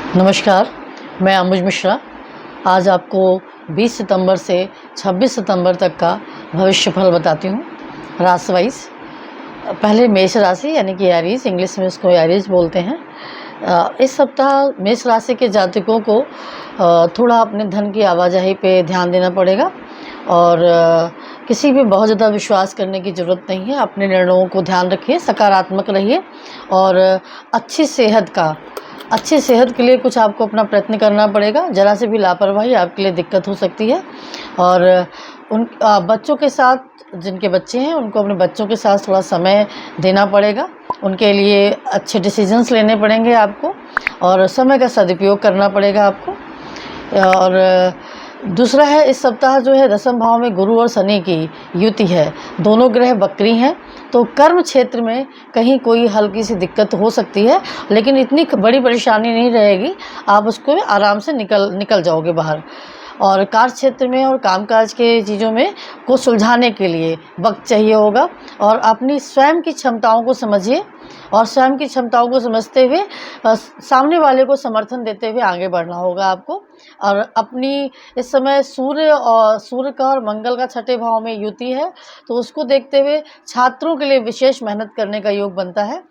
नमस्कार, मैं अम्बुज मिश्रा। आज आपको 20 सितंबर से 26 सितंबर तक का भविष्यफल बताती हूँ राशि वाइज। पहले मेष राशि यानी कि एरीज, इंग्लिश में इसको एरीज बोलते हैं। इस सप्ताह मेष राशि के जातकों को थोड़ा अपने धन की आवाजाही पे ध्यान देना पड़ेगा और किसी भी बहुत ज़्यादा विश्वास करने की ज़रूरत नहीं है। अपने निर्णयों को ध्यान रखिए, सकारात्मक रहिए और अच्छी सेहत के लिए कुछ आपको अपना प्रयत्न करना पड़ेगा। ज़रा से भी लापरवाही आपके लिए दिक्कत हो सकती है। और उन बच्चों के साथ, जिनके बच्चे हैं उनको अपने बच्चों के साथ थोड़ा समय देना पड़ेगा। उनके लिए अच्छे डिसीजंस लेने पड़ेंगे आपको और समय का सदुपयोग करना पड़ेगा आपको। और दूसरा है, इस सप्ताह जो है दसम भाव में गुरु और शनि की युति है। दोनों ग्रह वक्री हैं, तो कर्म क्षेत्र में कहीं कोई हल्की सी दिक्कत हो सकती है, लेकिन इतनी बड़ी परेशानी नहीं रहेगी। आप उसको आराम से निकल जाओगे बाहर। और कार्य क्षेत्र में और कामकाज के चीज़ों में को सुलझाने के लिए वक्त चाहिए होगा। और अपनी स्वयं की क्षमताओं को समझिए और स्वयं की क्षमताओं को समझते हुए सामने वाले को समर्थन देते हुए आगे बढ़ना होगा आपको। और अपनी इस समय सूर्य का और मंगल का छठे भाव में युति है, तो उसको देखते हुए छात्रों के लिए विशेष मेहनत करने का योग बनता है।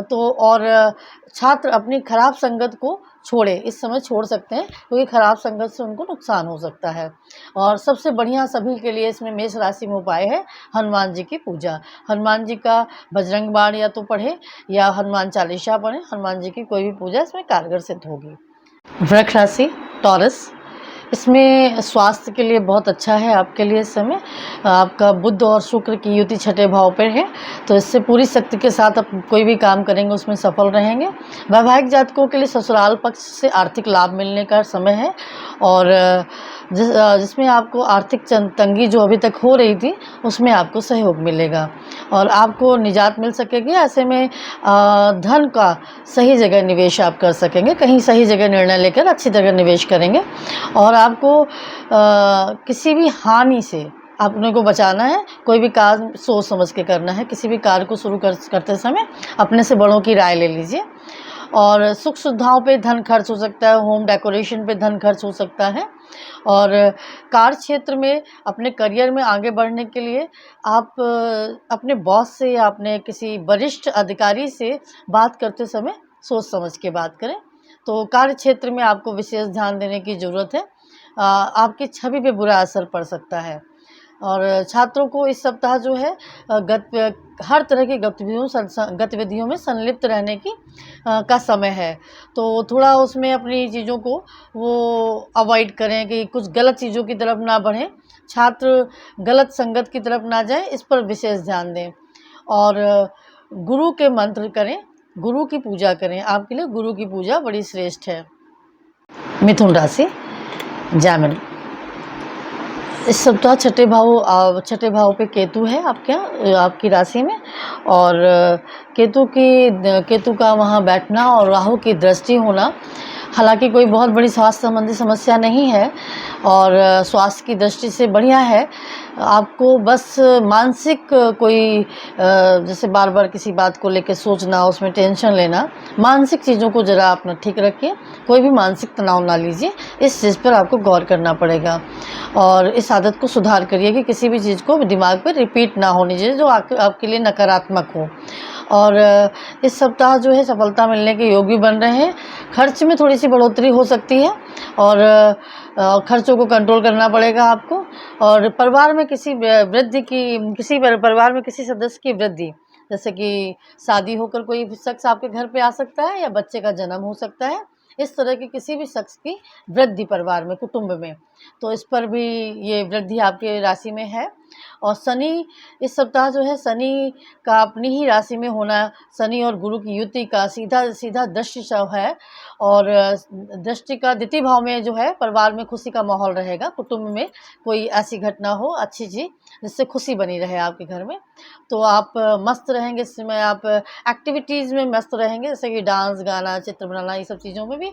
तो और छात्र अपनी खराब संगत को इस समय छोड़ सकते हैं, क्योंकि खराब संगत से उनको नुकसान हो सकता है। और सबसे बढ़िया सभी के लिए इसमें मेष राशि में उपाय है हनुमान जी की पूजा। हनुमान जी का बजरंग बाण या तो पढ़े या हनुमान चालीसा पढ़े। हनुमान जी की कोई भी पूजा इसमें कारगर सिद्ध होगी। वृक्ष राशि टॉरस, इसमें स्वास्थ्य के लिए बहुत अच्छा है आपके लिए। इस समय आपका बुध और शुक्र की युति छठे भाव पर है, तो इससे पूरी शक्ति के साथ आप कोई भी काम करेंगे उसमें सफल रहेंगे। वैवाहिक जातकों के लिए ससुराल पक्ष से आर्थिक लाभ मिलने का समय है और जिसमें आपको आर्थिक तंगी जो अभी तक हो रही थी उसमें आपको सहयोग मिलेगा और आपको निजात मिल सकेगी। ऐसे में धन का सही जगह निवेश आप कर सकेंगे। कहीं सही जगह निर्णय लेकर अच्छी जगह निवेश करेंगे और आपको किसी भी हानि से अपने को बचाना है। कोई भी कार्य सोच समझ के करना है। किसी भी कार्य को शुरू करते समय अपने से बड़ों की राय ले लीजिए। और सुख सुविधाओं पे धन खर्च हो सकता है, होम डेकोरेशन पे धन खर्च हो सकता है। और कार्य क्षेत्र में अपने करियर में आगे बढ़ने के लिए आप अपने बॉस से या अपने किसी वरिष्ठ अधिकारी से बात करते समय सोच समझ के बात करें। तो कार्य क्षेत्र में आपको विशेष ध्यान देने की ज़रूरत है। आपकी छवि पे बुरा असर पड़ सकता है। और छात्रों को इस सप्ताह जो है हर तरह की गतिविधियों में संलिप्त रहने की का समय है। तो थोड़ा उसमें अपनी चीज़ों को वो अवॉइड करें कि कुछ गलत चीज़ों की तरफ ना बढ़ें, छात्र गलत संगत की तरफ ना जाएं, इस पर विशेष ध्यान दें। और गुरु के मंत्र करें, गुरु की पूजा करें। आपके लिए गुरु की पूजा बड़ी श्रेष्ठ है। मिथुन राशि, जामिन, इस सप्ताह छठे भाव पे केतु है आपकी राशि में। और केतु का वहाँ बैठना और राहु की दृष्टि होना, हालांकि कोई बहुत बड़ी स्वास्थ्य संबंधी समस्या नहीं है और स्वास्थ्य की दृष्टि से बढ़िया है। आपको बस मानसिक कोई जैसे बार बार किसी बात को लेकर सोचना, उसमें टेंशन लेना, मानसिक चीज़ों को ज़रा अपना ठीक रखिए। कोई भी मानसिक तनाव ना लीजिए, इस चीज़ पर आपको गौर करना पड़ेगा। और इस आदत को सुधार करिए कि किसी भी चीज़ को दिमाग पर रिपीट ना होनी चाहिए जो आपके लिए नकारात्मक हो। और इस सप्ताह जो है सफलता मिलने के योग भी बन रहे हैं। खर्च में थोड़ी सी बढ़ोतरी हो सकती है और खर्चों को कंट्रोल करना पड़ेगा आपको। और परिवार में परिवार में किसी सदस्य की वृद्धि, जैसे कि शादी होकर कोई शख्स आपके घर पे आ सकता है या बच्चे का जन्म हो सकता है। इस तरह की किसी भी शख्स की वृद्धि परिवार में, कुटुंब में, तो इस पर भी ये वृद्धि आपके राशि में है। और शनि, इस सप्ताह जो है शनि का अपनी ही राशि में होना, शनि और गुरु की युति का सीधा दृष्टि है। और दृष्टि का द्वितीय भाव में जो है परिवार में खुशी का माहौल रहेगा। कुटुंब में कोई ऐसी घटना हो, अच्छी चीज़ जिससे खुशी बनी रहे आपके घर में, तो आप मस्त रहेंगे। इस समय आप एक्टिविटीज़ में मस्त रहेंगे, जैसे कि डांस, गाना, चित्र बनाना, ये सब चीज़ों में भी।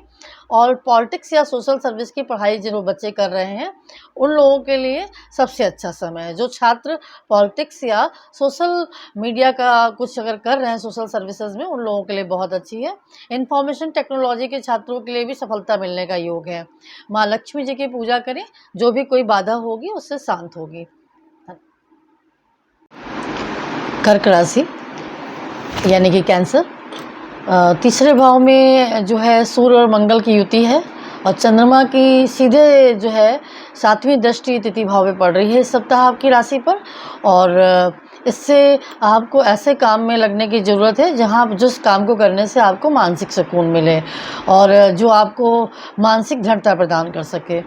और पॉलिटिक्स या सोशल सर्विस की पढ़ाई जो बच्चे कर रहे हैं उन लोगों के लिए सबसे अच्छा समय है। जो छात्र पॉलिटिक्स या सोशल मीडिया का कुछ अगर कर रहे हैं सोशल सर्विसेज में, उन लोगों के लिए बहुत अच्छी है। इंफॉर्मेशन टेक्नोलॉजी के छात्रों के लिए भी सफलता मिलने का योग है। माँ लक्ष्मी जी की पूजा करें, जो भी कोई बाधा होगी उससे शांत होगी। कर्क राशि यानी कि कैंसर, तीसरे भाव में जो है सूर्य और मंगल की युति है और चंद्रमा की सीधे जो है 7वीं दृष्टि तिथि भाव में पड़ रही है इस सप्ताह आपकी राशि पर। और इससे आपको ऐसे काम में लगने की ज़रूरत है जहां जिस काम को करने से आपको मानसिक सुकून मिले और जो आपको मानसिक दृढ़ता प्रदान कर सके।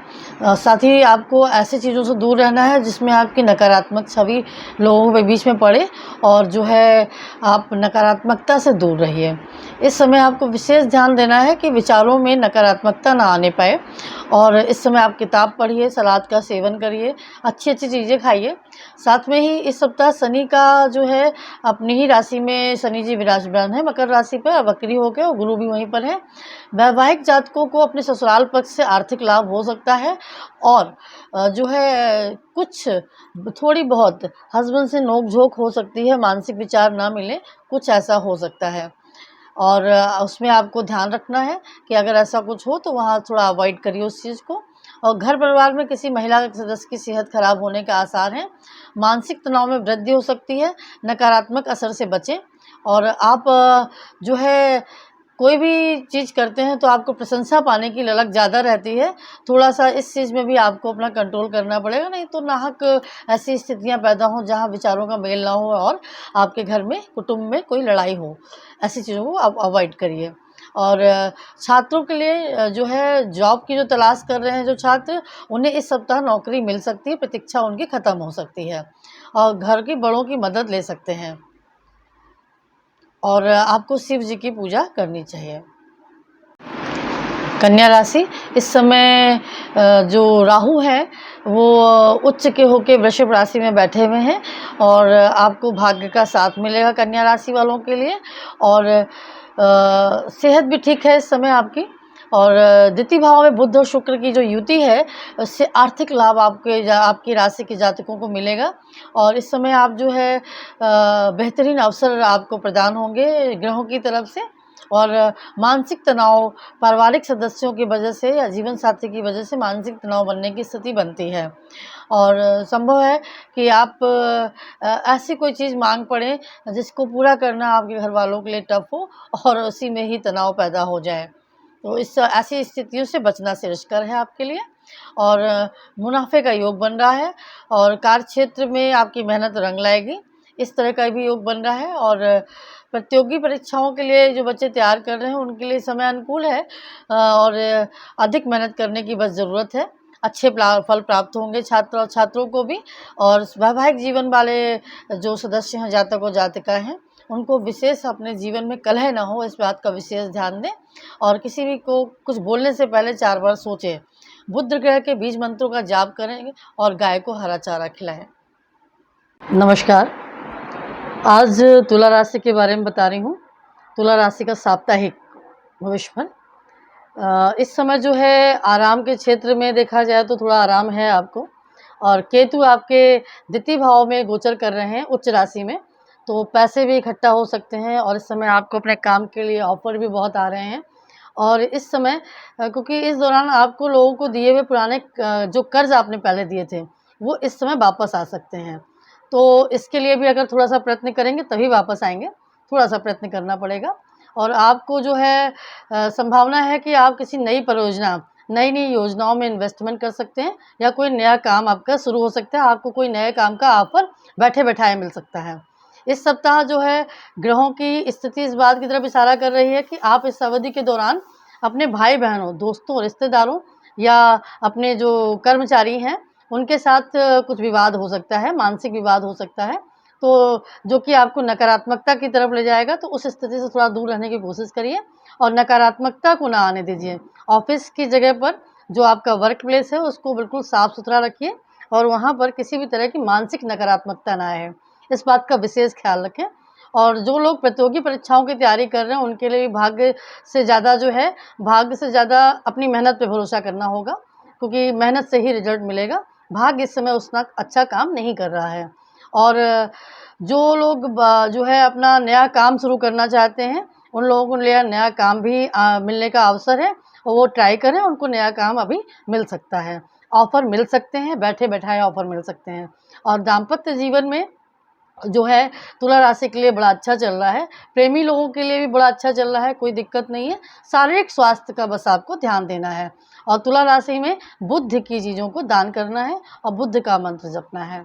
साथ ही आपको ऐसी चीज़ों से दूर रहना है जिसमें आपकी नकारात्मक छवि लोगों के बीच में पड़े और जो है आप नकारात्मकता से दूर रहिए। इस समय आपको विशेष ध्यान देना है कि विचारों में नकारात्मकता ना आने पाए और इस समय आप किताब पढ़िए, सलाद का सेवन करिए, अच्छी-अच्छी चीज़ें खाइए। साथ में ही इस सप्ताह शनि का जो है अपनी ही राशि में शनि जी विराजमान है मकर राशि पर, वक्री होकर, और गुरु भी वहीं पर है। वैवाहिक जातकों को अपने ससुराल पक्ष से आर्थिक लाभ हो सकता है और जो है कुछ थोड़ी बहुत हस्बैंड से नोक-झोंक हो सकती है, मानसिक विचार ना मिले, कुछ ऐसा हो सकता है। और उसमें आपको ध्यान रखना है कि अगर ऐसा कुछ हो तो वहाँ थोड़ा अवॉइड करिए उस चीज़ को। और घर परिवार में किसी महिला सदस्य की सेहत खराब होने के आसार हैं। मानसिक तनाव में वृद्धि हो सकती है, नकारात्मक असर से बचें। और आप जो है कोई भी चीज़ करते हैं तो आपको प्रशंसा पाने की ललक ज़्यादा रहती है। थोड़ा-सा इस चीज़ में भी आपको अपना कंट्रोल करना पड़ेगा, नहीं तो नाहक ऐसी स्थितियाँ पैदा हों जहाँ विचारों का मेल ना हो और आपके घर में, कुटुंब में कोई लड़ाई हो। ऐसी चीज़ों को आप अवॉइड करिए। और छात्रों के लिए जो है जॉब की जो तलाश कर रहे हैं जो छात्र, उन्हें इस सप्ताह नौकरी मिल सकती है, प्रतीक्षा उनकी ख़त्म हो सकती है और घर के बड़ों की मदद ले सकते हैं। और आपको शिव जी की पूजा करनी चाहिए। कन्या राशि, इस समय जो राहु है वो उच्च के होके वृषभ राशि में बैठे हुए हैं और आपको भाग्य का साथ मिलेगा कन्या राशि वालों के लिए। और सेहत भी ठीक है इस समय आपकी। और द्वितीय भाव में बुध और शुक्र की जो युति है, उससे आर्थिक लाभ आपकी राशि के जातकों को मिलेगा। और इस समय आप जो है बेहतरीन अवसर आपको प्रदान होंगे ग्रहों की तरफ से। और मानसिक तनाव पारिवारिक सदस्यों की वजह से या जीवन साथी की वजह से मानसिक तनाव बनने की स्थिति बनती है। और संभव है कि आप ऐसी कोई चीज़ मांग पड़े जिसको पूरा करना आपके घर वालों के लिए टफ हो और उसी में ही तनाव पैदा हो जाए। तो इस ऐसी स्थितियों से बचना श्रेयस्कर है आपके लिए। और मुनाफे का योग बन रहा है और कार्य क्षेत्र में आपकी मेहनत रंग लाएगी, इस तरह का भी योग बन रहा है। और प्रतियोगी परीक्षाओं के लिए जो बच्चे तैयार कर रहे हैं उनके लिए समय अनुकूल है और अधिक मेहनत करने की बस ज़रूरत है। अच्छे फल प्राप्त होंगे छात्र और छात्रों को भी। और वैवाहिक जीवन वाले जो सदस्य हैं, जातक और जातिका हैं, उनको विशेष अपने जीवन में कलह ना हो, इस बात का विशेष ध्यान दें। और किसी भी को कुछ बोलने से पहले 4 बार सोचें। बुध ग्रह के बीज मंत्रों का जाप करें और गाय को हरा चारा खिलाएं। नमस्कार, आज तुला राशि के बारे में बता रही हूँ। तुला राशि का साप्ताहिक भविष्यफल। इस समय जो है आराम के क्षेत्र में देखा जाए तो थोड़ा आराम है आपको। और केतु आपके द्वितीय भाव में गोचर कर रहे हैं उच्च राशि में, तो पैसे भी इकट्ठा हो सकते हैं। और इस समय आपको अपने काम के लिए ऑफ़र भी बहुत आ रहे हैं। और इस समय क्योंकि इस दौरान आपको लोगों को दिए हुए पुराने जो कर्ज़ आपने पहले दिए थे, वो इस समय वापस आ सकते हैं। तो इसके लिए भी अगर थोड़ा-सा प्रयत्न करेंगे तभी वापस आएँगे, थोड़ा-सा प्रयत्न करना पड़ेगा। और आपको जो है संभावना है कि आप किसी नई परियोजना, नई-नई योजनाओं में इन्वेस्टमेंट कर सकते हैं या कोई नया काम आपका शुरू हो सकता है। आपको कोई नए काम का ऑफ़र बैठे-बैठाए मिल सकता है। इस सप्ताह जो है ग्रहों की स्थिति इस बात की तरफ इशारा कर रही है कि आप इस अवधि के दौरान अपने भाई-बहनों, दोस्तों, रिश्तेदारों या अपने जो कर्मचारी हैं, उनके साथ कुछ विवाद हो सकता है, मानसिक विवाद हो सकता है। तो जो कि आपको नकारात्मकता की तरफ ले जाएगा, तो उस स्थिति से थोड़ा दूर रहने की कोशिश करिए और नकारात्मकता को ना आने दीजिए। ऑफ़िस की जगह पर जो आपका वर्क प्लेस है, उसको बिल्कुल साफ़-सुथरा रखिए और वहाँ पर किसी भी तरह की मानसिक नकारात्मकता ना आए, इस बात का विशेष ख़्याल रखें। और जो लोग प्रतियोगी परीक्षाओं की तैयारी कर रहे हैं, उनके लिए भी भाग्य से ज़्यादा अपनी मेहनत पे भरोसा करना होगा, क्योंकि मेहनत से ही रिज़ल्ट मिलेगा। भाग्य इस समय उतना अच्छा काम नहीं कर रहा है। और जो लोग जो है अपना नया काम शुरू करना चाहते हैं, उन लोगों को नया काम भी मिलने का अवसर है और वो ट्राई करें, उनको नया काम अभी मिल सकता है। ऑफ़र मिल सकते हैं, बैठे-बैठाए ऑफ़र मिल सकते हैं। और दाम्पत्य जीवन में जो है तुला राशि के लिए बड़ा अच्छा चल रहा है। प्रेमी लोगों के लिए भी बड़ा अच्छा चल रहा है, कोई दिक्कत नहीं है। शारीरिक स्वास्थ्य का बस आपको ध्यान देना है और तुला राशि में बुध की चीज़ों को दान करना है और बुध का मंत्र जपना है।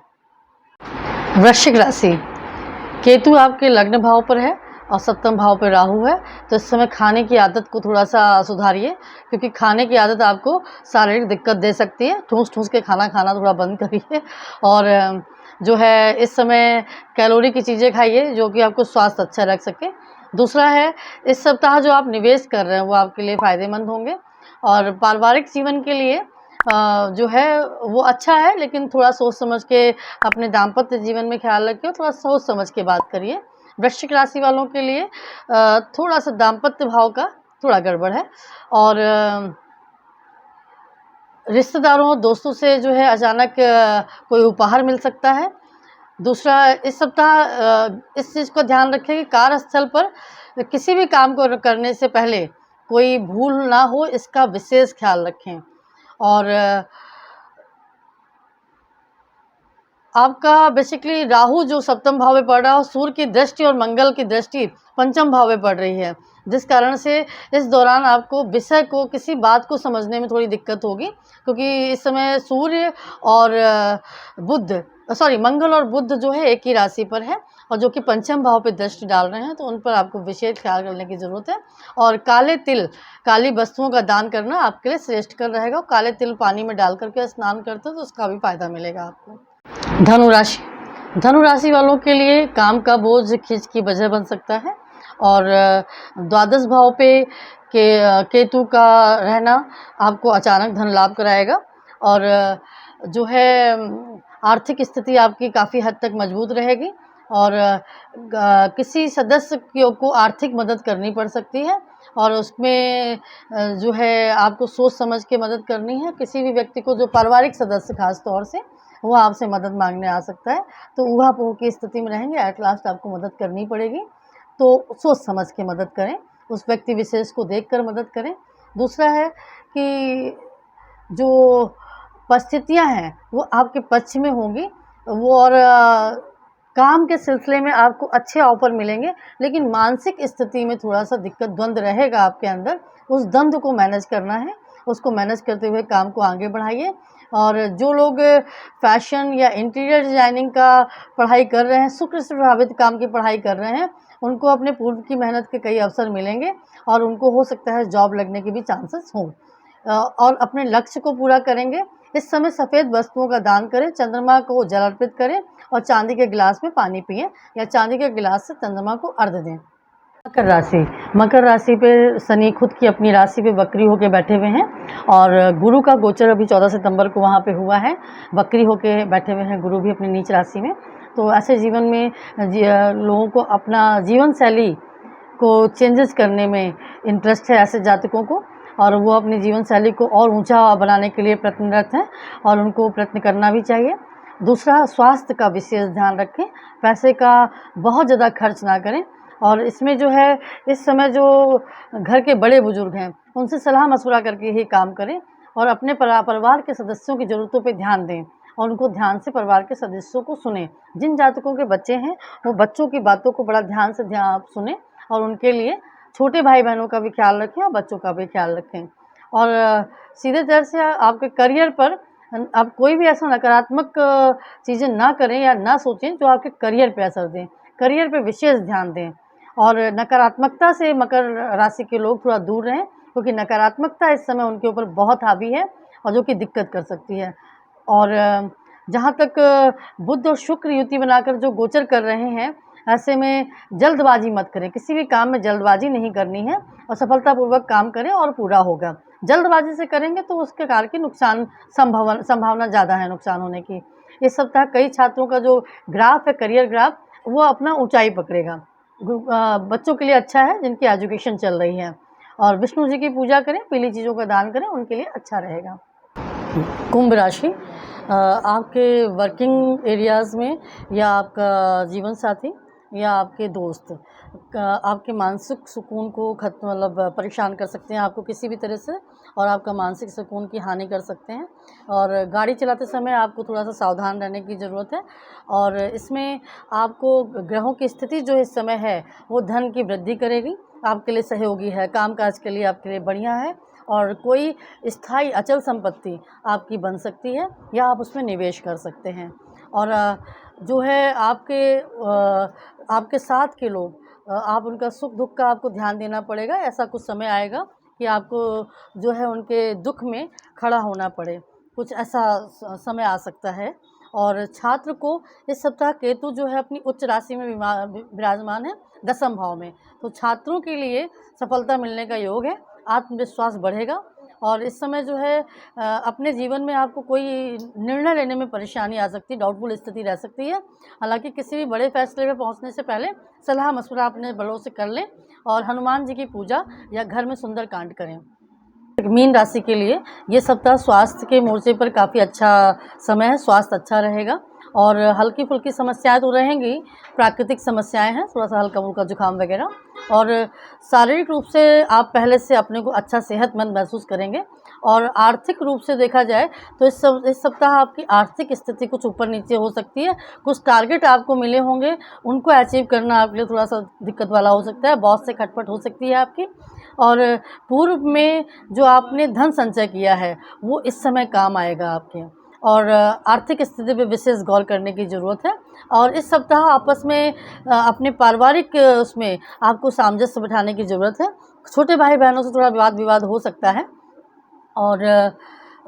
वृश्चिक राशि, केतु आपके लग्न भाव पर है और सप्तम भाव पे राहु है, तो इस समय खाने की आदत को थोड़ा-सा सुधारिए, क्योंकि खाने की आदत आपको शारीरिक दिक्कत दे सकती है। ठूस-ठूस के खाना खाना थोड़ा बंद करिए और जो है इस समय कैलोरी की चीज़ें खाइए जो कि आपको स्वास्थ्य अच्छा रख सके। दूसरा है, इस सप्ताह जो आप निवेश कर रहे हैं वो आपके लिए फ़ायदेमंद होंगे और पारिवारिक जीवन के लिए जो है वो अच्छा है, लेकिन थोड़ा सोच समझ के अपने दाम्पत्य जीवन में ख़्याल रखिए, थोड़ा सोच समझ के बात करिए। वृश्चिक राशि वालों के लिए थोड़ा-सा दाम्पत्य भाव का थोड़ा गड़बड़ है और रिश्तेदारों, दोस्तों से जो है अचानक कोई उपहार मिल सकता है। दूसरा, इस सप्ताह इस चीज़ का ध्यान रखें कि कार्यस्थल पर किसी भी काम को करने से पहले कोई भूल ना हो, इसका विशेष ख़्याल रखें। और आपका बेसिकली राहु जो सप्तम भाव में पड़ रहा है और सूर्य की दृष्टि और मंगल की दृष्टि पंचम भाव में पड़ रही है, जिस कारण से इस दौरान आपको विषय को, किसी बात को समझने में थोड़ी दिक्कत होगी, क्योंकि इस समय सूर्य और मंगल और बुध जो है एक ही राशि पर है और जो कि पंचम भाव पे दृष्टि डाल रहे हैं, तो उन पर आपको विशेष ख्याल करने की ज़रूरत है। और काले तिल, काली वस्तुओं का दान करना आपके लिए श्रेष्ठकर रहेगा। काले तिल पानी में डाल करके स्नान करते हो तो उसका भी फ़ायदा मिलेगा आपको। धनु राशि वालों के लिए काम का बोझ खींच की वजह बन सकता है और द्वादश भाव पे केतु का रहना आपको अचानक धन लाभ कराएगा और जो है आर्थिक स्थिति आपकी काफ़ी हद तक मजबूत रहेगी और किसी सदस्य को आर्थिक मदद करनी पड़ सकती है और उसमें जो है आपको सोच समझ के मदद करनी है। किसी भी व्यक्ति को, जो पारिवारिक सदस्य खास तौर से, वो आपसे मदद मांगने आ सकता है, तो ऊहा-पोह की स्थिति में रहेंगे, एट लास्ट आपको मदद करनी पड़ेगी, तो सोच समझ के मदद करें, उस व्यक्ति विशेष को देखकर मदद करें। दूसरा है कि जो परिस्थितियाँ हैं वो आपके पक्ष में होंगी, वो और काम के सिलसिले में आपको अच्छे ऑफ़र मिलेंगे, लेकिन मानसिक स्थिति में थोड़ा-सा दिक्कत, द्वंद रहेगा आपके अंदर। उस द्वंद को मैनेज करना है, उसको मैनेज करते हुए काम को आगे बढ़ाइए। और जो लोग फ़ैशन या इंटीरियर डिज़ाइनिंग का पढ़ाई कर रहे हैं, शुक्र से प्रभावित काम की पढ़ाई कर रहे हैं, उनको अपने पूर्व की मेहनत के कई अवसर मिलेंगे और उनको हो सकता है जॉब लगने के भी चांसेस हों और अपने लक्ष्य को पूरा करेंगे। इस समय सफ़ेद वस्तुओं का दान करें, चंद्रमा को जल अर्पित करें और चांदी के गिलास में पानी पिएँ या चांदी के गिलास से चंद्रमा को अर्घ्य दें। मकर राशि पे शनि खुद की अपनी राशि पे वक्री होके बैठे हुए हैं और गुरु का गोचर अभी 14 सितंबर को वहाँ पे हुआ है। वक्री होके बैठे हुए हैं गुरु भी अपनी नीच राशि में। तो ऐसे जीवन में लोगों को अपना जीवन शैली को चेंजेस करने में इंटरेस्ट है, ऐसे जातकों को, और वो अपनी जीवन शैली को और ऊंचा बनाने के लिए प्रयत्नरत हैं और उनको प्रयत्न करना भी चाहिए। दूसरा, स्वास्थ्य का विशेष ध्यान रखें, पैसे का बहुत ज़्यादा खर्च ना करें और इसमें जो है इस समय जो घर के बड़े बुजुर्ग हैं उनसे सलाह मशवरा करके ही काम करें और अपने परिवार के सदस्यों की ज़रूरतों पे ध्यान दें और उनको ध्यान से परिवार के सदस्यों को सुनें। जिन जातकों के बच्चे हैं वो बच्चों की बातों को बड़ा ध्यान से सुनें और उनके लिए छोटे भाई बहनों का भी ख्याल रखें और बच्चों का भी ख्याल रखें। और सीधे तौर से आपके करियर पर आप कोई भी ऐसा नकारात्मक चीज़ें ना करें या ना सोचें जो आपके करियर पे असर दें। करियर पे विशेष ध्यान दें और नकारात्मकता से मकर राशि के लोग थोड़ा दूर रहें, क्योंकि नकारात्मकता इस समय उनके ऊपर बहुत हावी है और जो कि दिक्कत कर सकती है। और जहाँ तक बुध और शुक्र युति बनाकर जो गोचर कर रहे हैं, ऐसे में जल्दबाजी मत करें, किसी भी काम में जल्दबाजी नहीं करनी है और सफलतापूर्वक काम करें और पूरा होगा। जल्दबाजी से करेंगे तो उसके कारण की नुकसान संभावना ज़्यादा है नुकसान होने की। इस सप्ताह कई छात्रों का जो ग्राफ है, करियर ग्राफ, वो अपना ऊंचाई पकड़ेगा। बच्चों के लिए अच्छा है जिनकी एजुकेशन चल रही है और विष्णु जी की पूजा करें, पीली चीज़ों का दान करें, उनके लिए अच्छा रहेगा। कुंभ राशि, आपके वर्किंग एरियाज़ में या आपका जीवन साथी या आपके दोस्त आपके मानसिक सुकून को खत्म मतलब परेशान कर सकते हैं आपको किसी भी तरह से, और आपका मानसिक सुकून की हानि कर सकते हैं। और गाड़ी चलाते समय आपको थोड़ा सा सावधान रहने की ज़रूरत है। और इसमें आपको ग्रहों की स्थिति जो इस समय है वो धन की वृद्धि करेगी, आपके लिए सहयोगी है, कामकाज के लिए आपके लिए बढ़िया है। और कोई स्थायी अचल संपत्ति आपकी बन सकती है या आप उसमें निवेश कर सकते हैं। और जो है आपके साथ के लोग, आप उनका सुख दुख का आपको ध्यान देना पड़ेगा। ऐसा कुछ समय आएगा कि आपको जो है उनके दुख में खड़ा होना पड़े, कुछ ऐसा समय आ सकता है। और छात्र को इस सप्ताह केतु जो है अपनी उच्च राशि में विराजमान है 10वें भाव में, तो छात्रों के लिए सफलता मिलने का योग है, आत्मविश्वास बढ़ेगा। और इस समय जो है अपने जीवन में आपको कोई निर्णय लेने में परेशानी आ सकती है, डाउटफुल स्थिति रह सकती है। हालांकि किसी भी बड़े फैसले पे पहुंचने से पहले सलाह मशवरा अपने बड़ों से कर लें और हनुमान जी की पूजा या घर में सुंदर कांड करें। मीन राशि के लिए ये सप्ताह स्वास्थ्य के मोर्चे पर काफ़ी अच्छा समय है, स्वास्थ्य अच्छा रहेगा। और हल्की फुल्की समस्याएं तो रहेंगी, प्राकृतिक समस्याएं हैं, थोड़ा सा हल्का फुल्का जुकाम वगैरह। और शारीरिक रूप से आप पहले से अपने को अच्छा सेहतमंद महसूस करेंगे। और आर्थिक रूप से देखा जाए तो इस सप्ताह आपकी आर्थिक स्थिति कुछ ऊपर नीचे हो सकती है, कुछ टारगेट आपको मिले होंगे, उनको अचीव करना आपके लिए थोड़ा सा दिक्कत वाला हो सकता है, बॉस से खटपट हो सकती है आपकी। और पूर्व में जो आपने धन संचय किया है वो इस समय काम आएगा आपके। और आर्थिक स्थिति पे विशेष गौर करने की ज़रूरत है। और इस सप्ताह आपस में अपने पारिवारिक उसमें आपको सामंजस्य बिठाने की ज़रूरत है। छोटे भाई बहनों से थोड़ा वाद विवाद हो सकता है। और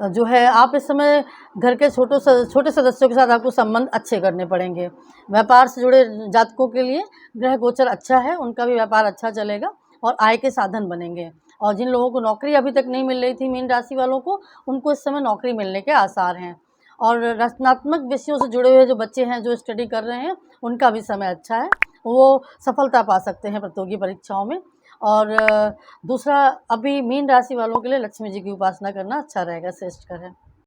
जो है आप इस समय घर के छोटे सदस्यों के साथ आपको संबंध अच्छे करने पड़ेंगे। व्यापार से जुड़े जातकों के लिए ग्रह गोचर अच्छा है, उनका भी व्यापार अच्छा चलेगा और आय के साधन बनेंगे। और जिन लोगों को नौकरी अभी तक नहीं मिल रही थी मीन राशि वालों को, उनको इस समय नौकरी मिलने के आसार हैं। और रचनात्मक विषयों से जुड़े हुए जो बच्चे हैं, जो स्टडी कर रहे हैं, उनका भी समय अच्छा है, वो सफलता पा सकते हैं प्रतियोगी परीक्षाओं में। और दूसरा, अभी मीन राशि वालों के लिए लक्ष्मी जी की उपासना करना अच्छा रहेगा, श्रेष्ठकर है।